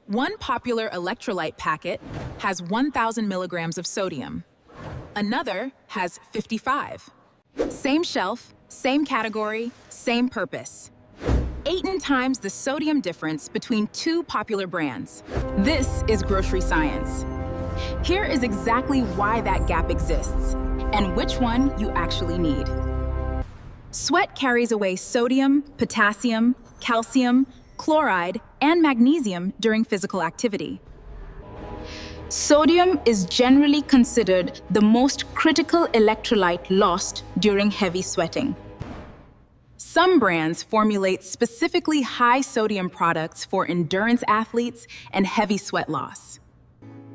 One popular electrolyte packet has 1,000 milligrams of sodium. Another has 55. Same shelf, same category, same purpose. 8 times the sodium difference between two popular brands. This is grocery science. Here is exactly why that gap exists and which one you actually need. Sweat carries away sodium, potassium, calcium, chloride, and magnesium during physical activity. Sodium is generally considered the most critical electrolyte lost during heavy sweating. Some brands formulate specifically high sodium products for endurance athletes and heavy sweat loss.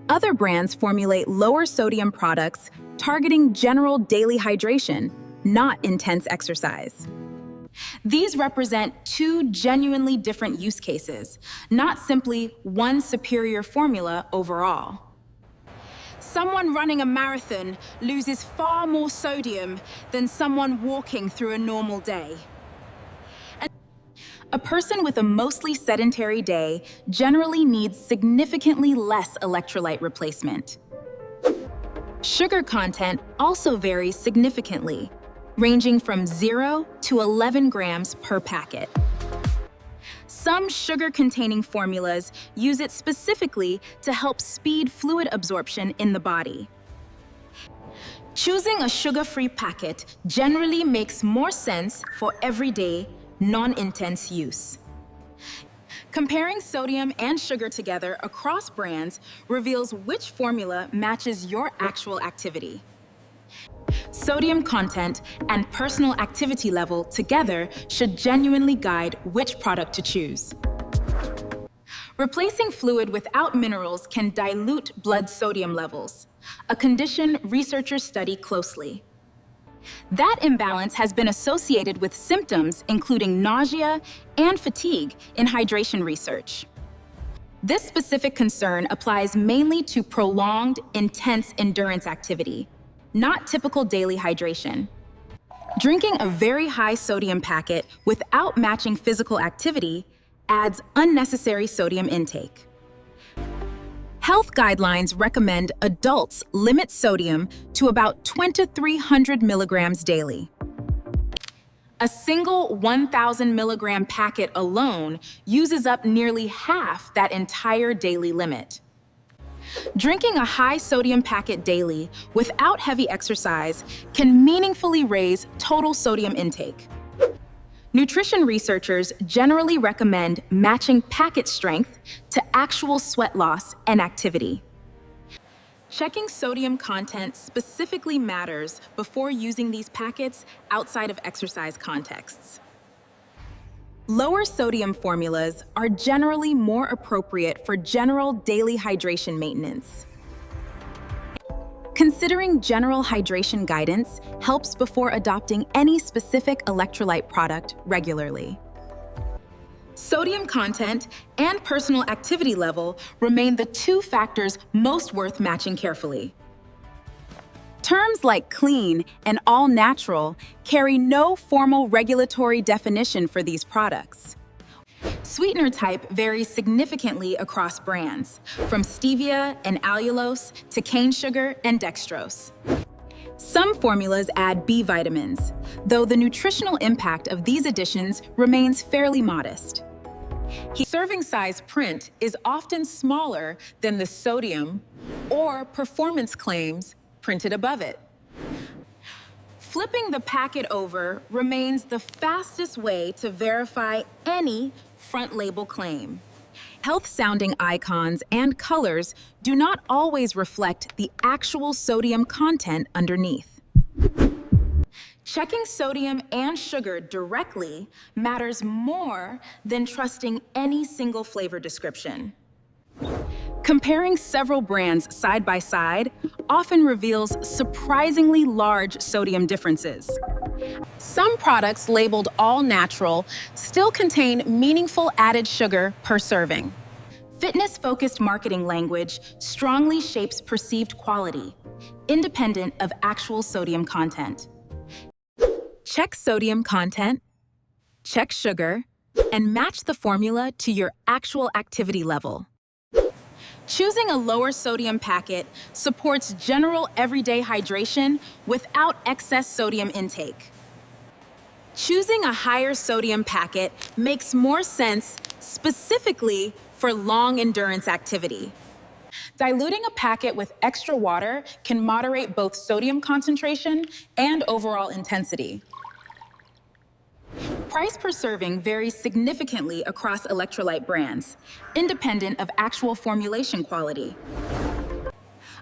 Other brands formulate lower sodium products targeting general daily hydration, not intense exercise. These represent two genuinely different use cases, not simply one superior formula overall. Someone running a marathon loses far more sodium than someone walking through a normal day. A person with a mostly sedentary day generally needs significantly less electrolyte replacement. Sugar content also varies significantly, ranging from 0 to 11 grams per packet. Some sugar-containing formulas use it specifically to help speed fluid absorption in the body. Choosing a sugar-free packet generally makes more sense for everyday, non-intense use. Comparing sodium and sugar together across brands reveals which formula matches your actual activity. Sodium content and personal activity level together should genuinely guide which product to choose. Replacing fluid without minerals can dilute blood sodium levels, a condition researchers study closely. That imbalance has been associated with symptoms including nausea and fatigue in hydration research. This specific concern applies mainly to prolonged, intense endurance activity, not typical daily hydration. Drinking a very high sodium packet without matching physical activity adds unnecessary sodium intake. Health guidelines recommend adults limit sodium to about 2,300 milligrams daily. A single 1,000 milligram packet alone uses up nearly half that entire daily limit. Drinking a high sodium packet daily without heavy exercise can meaningfully raise total sodium intake. Nutrition researchers generally recommend matching packet strength to actual sweat loss and activity. Checking sodium content specifically matters before using these packets outside of exercise contexts. Lower sodium formulas are generally more appropriate for general daily hydration maintenance. Considering general hydration guidance helps before adopting any specific electrolyte product regularly. Sodium content and personal activity level remain the two factors most worth matching carefully. Terms like clean and all-natural carry no formal regulatory definition for these products. Sweetener type varies significantly across brands, from stevia and allulose to cane sugar and dextrose. Some formulas add B vitamins, though the nutritional impact of these additions remains fairly modest. Serving size print is often smaller than the sodium or performance claims printed above it. Flipping the packet over remains the fastest way to verify any front label claim. Health-sounding icons and colors do not always reflect the actual sodium content underneath. Checking sodium and sugar directly matters more than trusting any single flavor description. Comparing several brands side by side often reveals surprisingly large sodium differences. Some products labeled all natural still contain meaningful added sugar per serving. Fitness-focused marketing language strongly shapes perceived quality, independent of actual sodium content. Check sodium content, check sugar, and match the formula to your actual activity level. Choosing a lower sodium packet supports general everyday hydration without excess sodium intake. Choosing a higher sodium packet makes more sense specifically for long endurance activity. Diluting a packet with extra water can moderate both sodium concentration and overall intensity. Price per serving varies significantly across electrolyte brands, independent of actual formulation quality.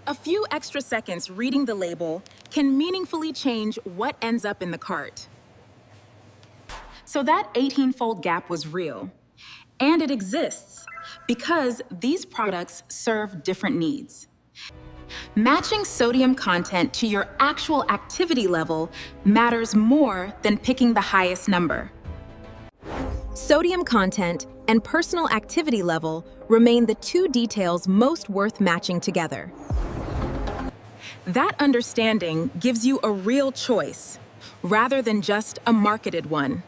A few extra seconds reading the label can meaningfully change what ends up in the cart. So that 18-fold gap was real, and it exists because these products serve different needs. Matching sodium content to your actual activity level matters more than picking the highest number. Sodium content and personal activity level remain the two details most worth matching together. That understanding gives you a real choice, rather than just a marketed one.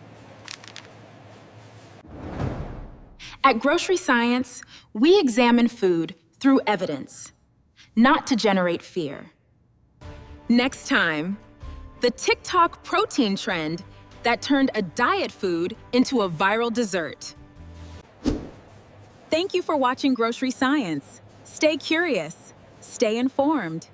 At Grocery Science, we examine food through evidence, not to generate fear. Next time, the TikTok protein trend that turned a diet food into a viral dessert. Thank you for watching Grocery Science. Stay curious, stay informed.